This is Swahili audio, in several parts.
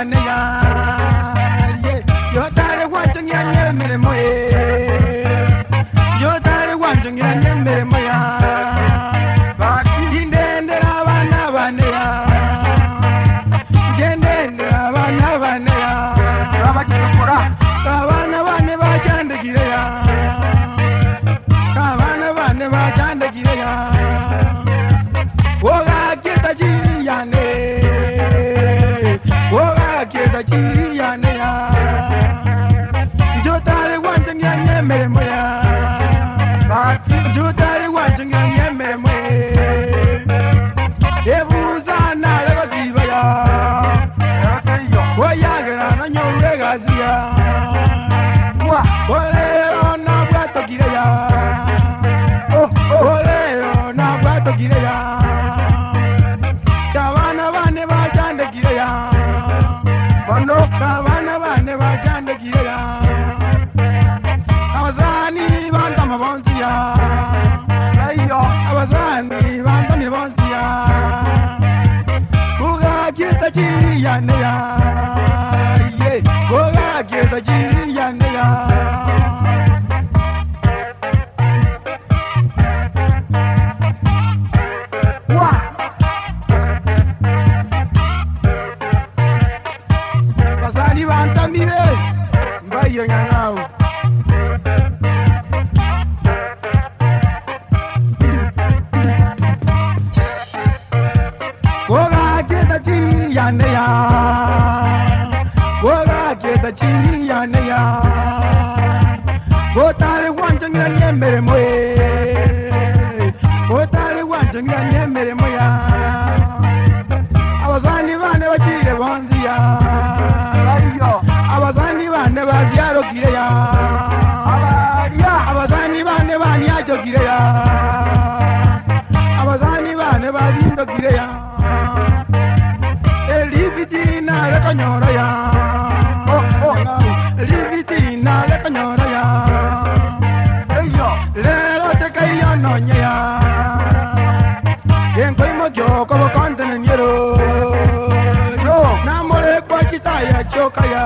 neya yo tare wanting ya nyemere moye yo tare wanting ya nyemere moya indende abana baneya gendende abana baneya abakitukura abana bane bacandagireya abana bane bacandagireya woga kita chiyane woga kita chiyane ya jotare wanting ya nyemere moya jotare wanting ya nyemere moya ebuzana legosibaya woyagera na nyoregazia olero na bwatogireya olero na bwatogireya kabana bane bacandagireya bano kabana bane bacandagireya abazani bantama bonsiya abazani bantama bonsiya uga kita chiyane ya uga kita chiyane ya basani bantamire mbaye nganawo woga kita chiyane ya woga kita chiyane ya wotare wanting ya nyemere moye wotare wanting ya nyemere moya abazani bane bachire bonziya abazani bane baziaro gireya abazani bane baniacho gireya abazani bane bazindo gireya elivitina lekanyora ya elivitina lekanyora ya lero te kayo nonya ya yenko imojo como contene miero namore kwa kitaya chokaya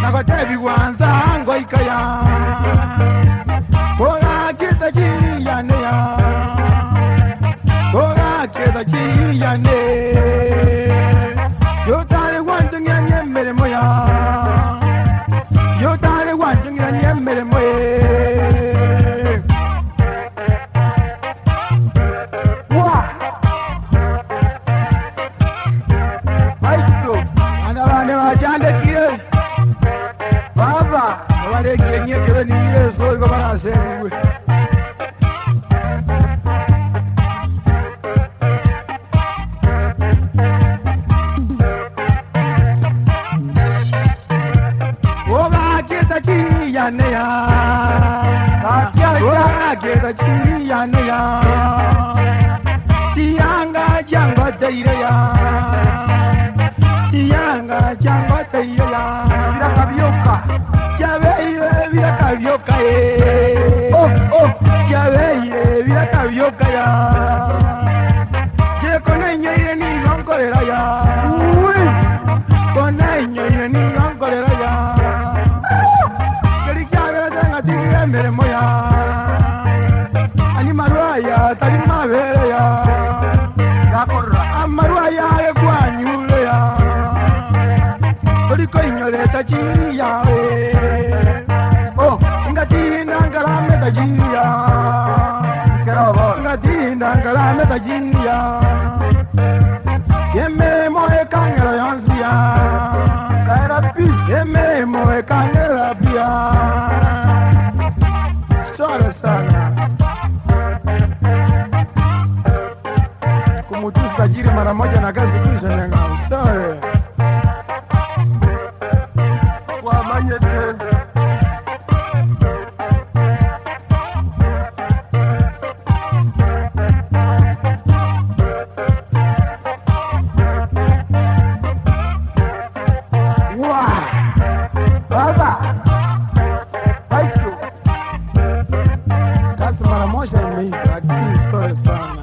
nagotebi wanza ngoikaya boga kita chiyane ya boga kita chiyane yo tare wanting ya nyemere moya yo tare wanting ya nyemere moye baba wale genye kebe ni yeso ko bara sewe woga kita chiyane ya woga kita chiyane ya chiyanga jangwa deire ya chiyanga jangwa deire ya birakabyoka yabeire birakabyoka yabeire birakabyoka ya je konenyeire ni nonkorera ya konenyeire ni nonkorera ya keri kyagera tanga tigire mbere moya ani marwaya tari mabere ya gakorra amarwaya ye kwanyule ya Oriko inyole tachiya ngati nangalame tachiya ngati nangalame tachiya yeme moe kangela yansiya kairapi yeme moe kangela pia sora sana kumutusi tajiri mara moja na kazi kuisha nyangao sorry Baba, thank you. That's mara moja imeisha, lakini sorry sana.